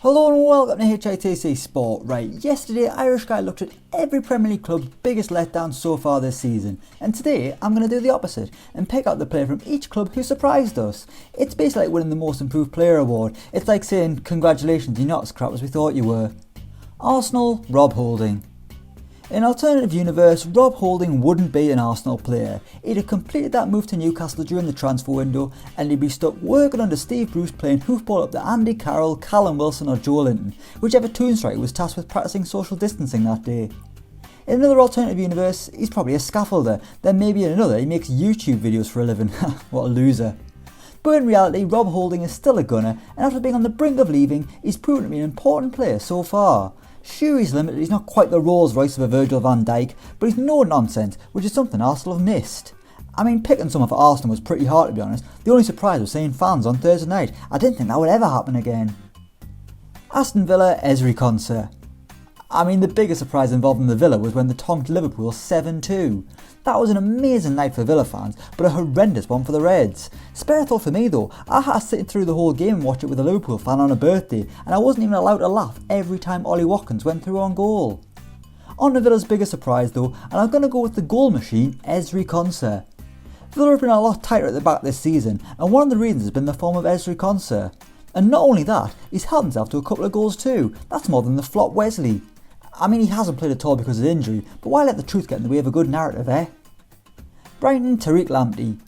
Hello and welcome to HITC Sport. Right, yesterday Irish Guy looked at every Premier League club's biggest letdown so far this season, and today I'm going to do the opposite and pick out the player from each club who surprised us. It's basically like winning the Most Improved Player award. It's like saying congratulations, you're not as crap as we thought you were. Arsenal, Rob Holding. In alternative universe, Rob Holding wouldn't be an Arsenal player. He'd have completed that move to Newcastle during the transfer window and he'd be stuck working under Steve Bruce playing hoofball up to Andy Carroll, Callum Wilson or Joe Linton, whichever toon striker was tasked with practising social distancing that day. In another alternative universe, he's probably a scaffolder, then maybe in another he makes YouTube videos for a living. What a loser. But in reality, Rob Holding is still a gunner, and after being on the brink of leaving, he's proven to be an important player so far. Sure, he's limited, he's not quite the Rolls Royce of a Virgil van Dijk, but he's no nonsense, which is something Arsenal have missed. I mean, picking someone for Arsenal was pretty hard to be honest. The only surprise was seeing fans on Thursday night. I didn't think that would ever happen again. Aston Villa, EZRI KONSA. I mean, the biggest surprise involving the Villa was when they tonked Liverpool 7-2. That was an amazing night for Villa fans, but a horrendous one for the Reds. Spare a thought for me though, I had to sit through the whole game and watch it with a Liverpool fan on a birthday, and I wasn't even allowed to laugh every time Ollie Watkins went through on goal. On to Villa's biggest surprise though, and I'm going to go with the goal machine, EZRI KONSA. Villa have been a lot tighter at the back this season, and one of the reasons has been the form of EZRI KONSA. And not only that, he's helped himself to a couple of goals too. That's more than the flop Wesley. I mean, he hasn't played at all because of injury, but why let the truth get in the way of a good narrative, eh? Brighton, TARIQ LAMPTEY.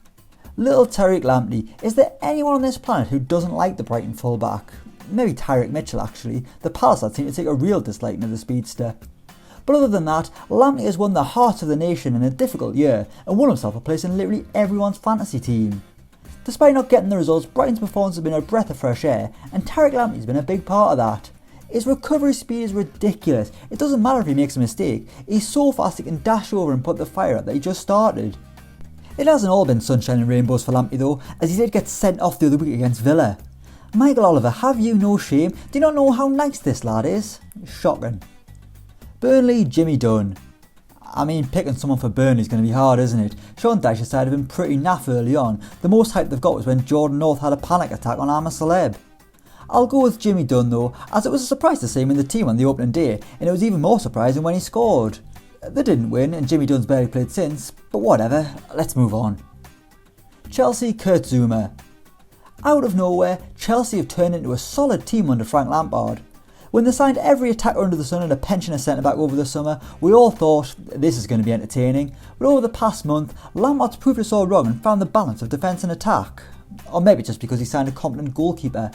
Little TARIQ LAMPTEY. Is there anyone on this planet who doesn't like the Brighton fullback? Maybe Tyrick Mitchell actually. The Palace seem to take a real dislike to the speedster. But other than that, LAMPTEY has won the heart of the nation in a difficult year and won himself a place in literally everyone's fantasy team. Despite not getting the results, Brighton's performance has been a breath of fresh air, and TARIQ LAMPTEY's been a big part of that. His recovery speed is ridiculous. It doesn't matter if he makes a mistake, he's so fast he can dash over and put the fire out that he just started. It hasn't all been sunshine and rainbows for LAMPTEY though, as he did get sent off the other week against Villa. Michael Oliver, have you no shame? Do you not know how nice this lad is? Shocking. Burnley, Jimmy Dunn. I mean, picking someone for Burnley is going to be hard, isn't it? Sean Dyche's side have been pretty naff early on. The most hype they've got was when Jordan North had a panic attack on I'm a Celeb. I'll go with Jimmy Dunn though, as it was a surprise to see him in the team on the opening day, and it was even more surprising when he scored. They didn't win, and Jimmy Dunn's barely played since, but whatever, let's move on. Chelsea, Kurt Zouma. Out of nowhere, Chelsea have turned into a solid team under Frank Lampard. When they signed every attacker under the sun and a pensioner centre-back over the summer, we all thought this is going to be entertaining, but over the past month, Lampard's proved us all wrong and found the balance of defence and attack. Or maybe just because he signed a competent goalkeeper.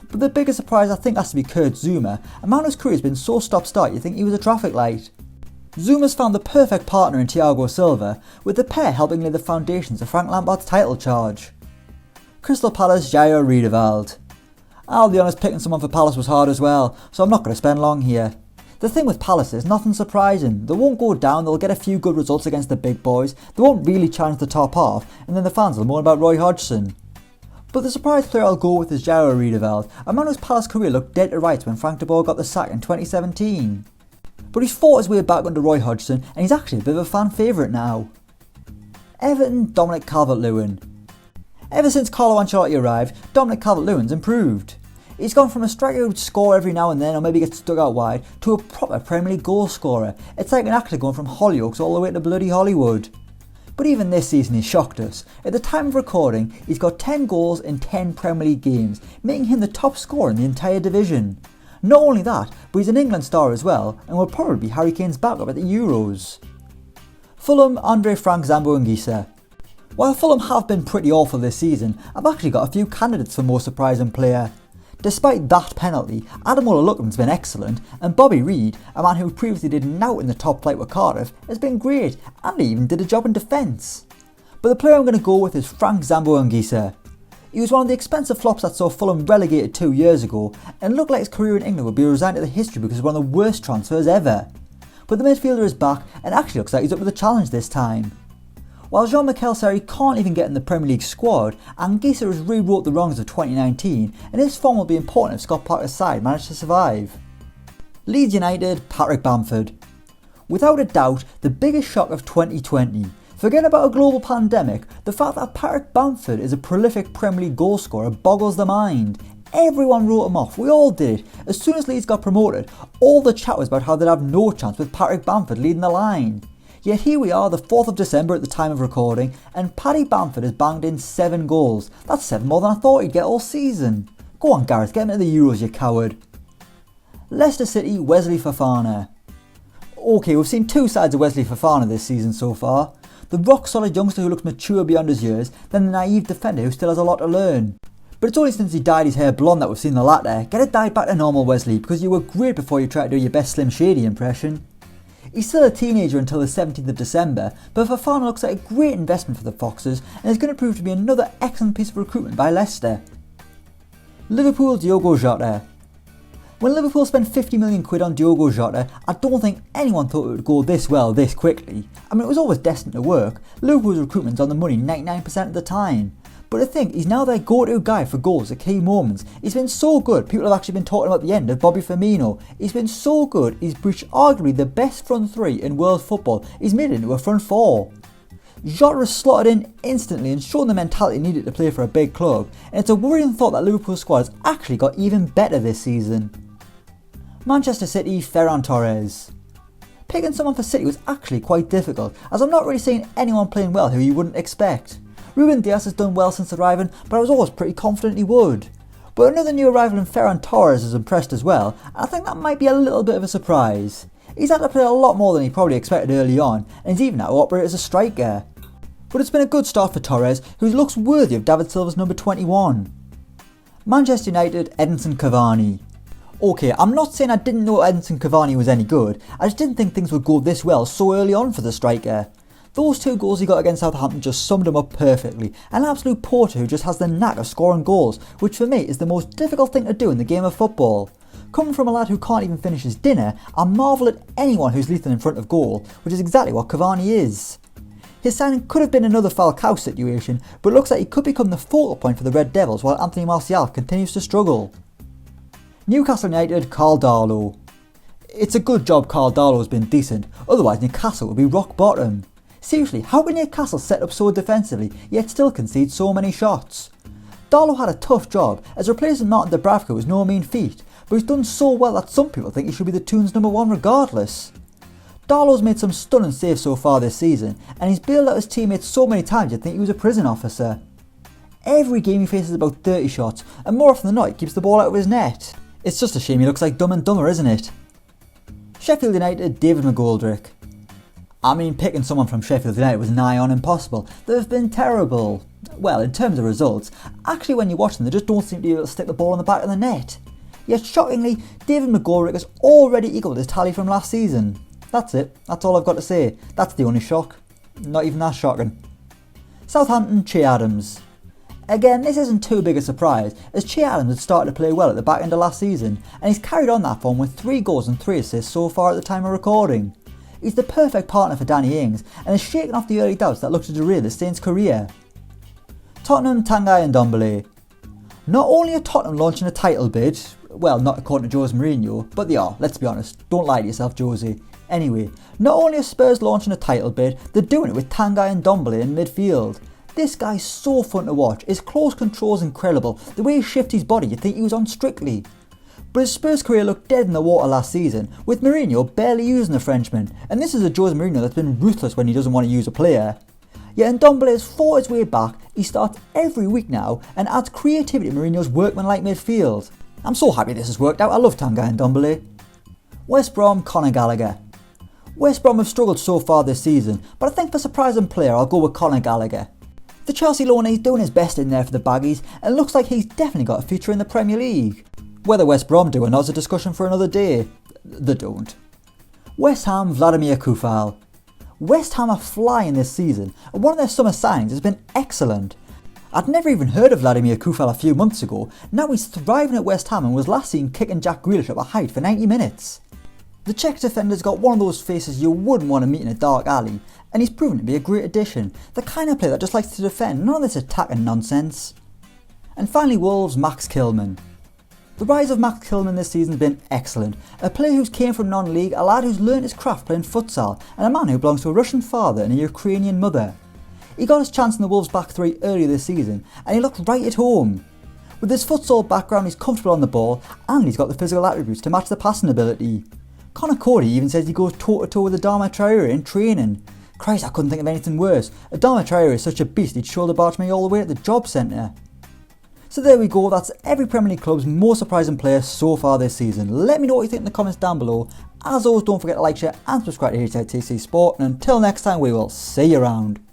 But the biggest surprise I think has to be Kurt Zouma. A man whose career has been so stop-start you'd think he was a traffic light. Zouma's found the perfect partner in Thiago Silva, with the pair helping lay the foundations of Frank Lampard's title charge. Crystal Palace, JAIRO, RIEDEWALD. I'll be honest, picking someone for Palace was hard as well, so I'm not going to spend long here. The thing with Palace is nothing surprising. They won't go down, they'll get a few good results against the big boys, they won't really challenge the top half, and then the fans will moan about Roy Hodgson. But the surprise player I'll go with is JAIRO RIEDEWALD, a man whose Palace career looked dead to rights when Frank de Boer got the sack in 2017. But he's fought his way back under Roy Hodgson and he's actually a bit of a fan favourite now. Everton, Dominic Calvert-Lewin. Ever since Carlo Ancelotti arrived, Dominic Calvert-Lewin's improved. He's gone from a striker who'd score every now and then or maybe get stuck out wide to a proper Premier League goal scorer. It's like an actor going from Hollyoaks all the way to bloody Hollywood. But even this season he shocked us. At the time of recording, he's got 10 goals in 10 Premier League games, making him the top scorer in the entire division. Not only that, but he's an England star as well, and will probably be Harry Kane's backup at the Euros. Fulham, Andre Frank Zambo Anguissa. While Fulham have been pretty awful this season, I've actually got a few candidates for most surprising player. Despite that penalty, Ademola Lookman's been excellent, and Bobby Reid, a man who previously did nout in the top flight with Cardiff, has been great, and he even did a job in defence. But the player I'm going to go with is Frank Zambo Anguissa. He was one of the expensive flops that saw Fulham relegated 2 years ago, and looked like his career in England would be resigned to the history because it was one of the worst transfers ever. But the midfielder is back, and actually looks like he's up to the challenge this time. While Jean-Michel Seri can't even get in the Premier League squad, Anguissa has rewrote the wrongs of 2019, and his form will be important if Scott Parker's side manage to survive. Leeds United, Patrick Bamford. Without a doubt, the biggest shock of 2020. Forget about a global pandemic, the fact that Patrick Bamford is a prolific Premier League goalscorer boggles the mind. Everyone wrote him off, we all did. As soon as Leeds got promoted, all the chat was about how they'd have no chance with Patrick Bamford leading the line. Yet here we are, the 4th of December at the time of recording, and Paddy Bamford has banged in 7 goals. That's 7 more than I thought he'd get all season. Go on Gareth, get him into the Euros, you coward. Leicester City, Wesley Fofana. Okay, we've seen 2 sides of Wesley Fofana this season so far. The rock solid youngster who looks mature beyond his years, then the naive defender who still has a lot to learn. But it's only since he dyed his hair blonde that we've seen the latter. Get it dyed back to normal, Wesley, because you were great before you tried to do your best Slim Shady impression. He's still a teenager until the 17th of December, but Fofana looks like a great investment for the Foxes and is going to prove to be another excellent piece of recruitment by Leicester. Liverpool, Diogo Jota. When Liverpool spent 50 million quid on Diogo Jota, I don't think anyone thought it would go this well this quickly. I mean, it was always destined to work. Liverpool's recruitment's on the money 99% of the time. But I think he's now their go-to guy for goals at key moments. He's been so good, people have actually been talking about the end of Bobby Firmino. He's been so good, he's breached arguably the best front 3 in world football. He's made it into a front 4. Jota has slotted in instantly and shown the mentality needed to play for a big club. And it's a worrying thought that Liverpool's squad has actually got even better this season. Manchester City, Ferran Torres. Picking someone for City was actually quite difficult, as I'm not really seeing anyone playing well who you wouldn't expect. Ruben Dias has done well since arriving, but I was always pretty confident he would. But another new arrival in Ferran Torres has impressed as well, and I think that might be a little bit of a surprise. He's had to play a lot more than he probably expected early on, and he's even had to operate as a striker. But it's been a good start for Torres, who looks worthy of David Silva's number 21. Manchester United, Edinson Cavani. Okay, I'm not saying I didn't know Edinson Cavani was any good, I just didn't think things would go this well so early on for the striker. Those 2 goals he got against Southampton just summed him up perfectly. An absolute porter who just has the knack of scoring goals, which for me is the most difficult thing to do in the game of football. Coming from a lad who can't even finish his dinner, I marvel at anyone who's lethal in front of goal, which is exactly what Cavani is. His signing could have been another Falcao situation, but it looks like he could become the focal point for the Red Devils while Anthony Martial continues to struggle. Newcastle United, KARL Darlow. It's a good job KARL Darlow has been decent, otherwise Newcastle would be rock bottom. Seriously, how can Newcastle set up so defensively, yet still concede so many shots? Darlow had a tough job, as replacing Martin Dubravka was no mean feat, but he's done so well that some people think he should be the Toons number 1 regardless. Darlow's made some stunning saves so far this season, and he's bailed out his teammates so many times you'd think he was a prison officer. Every game he faces about 30 shots, and more often than not he keeps the ball out of his net. It's just a shame he looks like Dumb and Dumber, isn't it? Sheffield United, David McGoldrick. I mean, picking someone from Sheffield United was nigh on impossible. They've been terrible. Well, in terms of results, actually when you watch them they just don't seem to be able to stick the ball in the back of the net. Yet shockingly, David McGoldrick has already equalled his tally from last season. That's it, that's all I've got to say. That's the only shock. Not even that shocking. Southampton, Che Adams. Again, this isn't too big a surprise, as Che Adams had started to play well at the back end of last season, and he's carried on that form with 3 goals and 3 assists so far at the time of recording. He's the perfect partner for Danny Ings, and has shaken off the early doubts that looked to derail the Saints' career. Tottenham, Tanguy and Ndombele. Not only are Tottenham launching a title bid, well, not according to Jose Mourinho, but they are, let's be honest, don't lie to yourself Jose. Anyway, not only are Spurs launching a title bid, they're doing it with Tanguy and Ndombele in midfield. This guy's so fun to watch, his close control is incredible, the way he shifts his body you'd think he was on Strictly. But his Spurs career looked dead in the water last season, with Mourinho barely using the Frenchman, and this is a Jose Mourinho that's been ruthless when he doesn't want to use a player. Yet Ndombele has fought his way back, he starts every week now and adds creativity to Mourinho's workmanlike midfield. I'm so happy this has worked out, I love Tanguy and Ndombele. West Brom, Conor Gallagher. West Brom have struggled so far this season, but I think for surprising player I'll go with Conor Gallagher. The Chelsea loanee is doing his best in there for the Baggies and looks like he's definitely got a future in the Premier League. Whether West Brom do or not is a discussion for another day. They don't. West Ham, Vladimir Koufal. West Ham are flying this season and one of their summer signings has been excellent. I'd never even heard of Vladimir Koufal a few months ago, now he's thriving at West Ham and was last seen kicking Jack Grealish up a height for 90 minutes. The Czech defender's got one of those faces you wouldn't want to meet in a dark alley, and he's proven to be a great addition, the kind of player that just likes to defend, none of this attacking nonsense. And finally Wolves, Max Kilman. The rise of Max Kilman this season has been excellent, a player who's came from non-league, a lad who's learnt his craft playing futsal, and a man who belongs to a Russian father and a Ukrainian mother. He got his chance in the Wolves back three earlier this season, and he looked right at home. With his futsal background, he's comfortable on the ball and he's got the physical attributes to match the passing ability. Connor Cody even says he goes toe to toe with Adama Traore in training. Christ, I couldn't think of anything worse. Adama Traore is such a beast, he'd shoulder barge me all the way at the job centre. So there we go, that's every Premier League club's most surprising player so far this season. Let me know what you think in the comments down below. As always, don't forget to like, share and subscribe to HITC Sport, and until next time, we will see you around.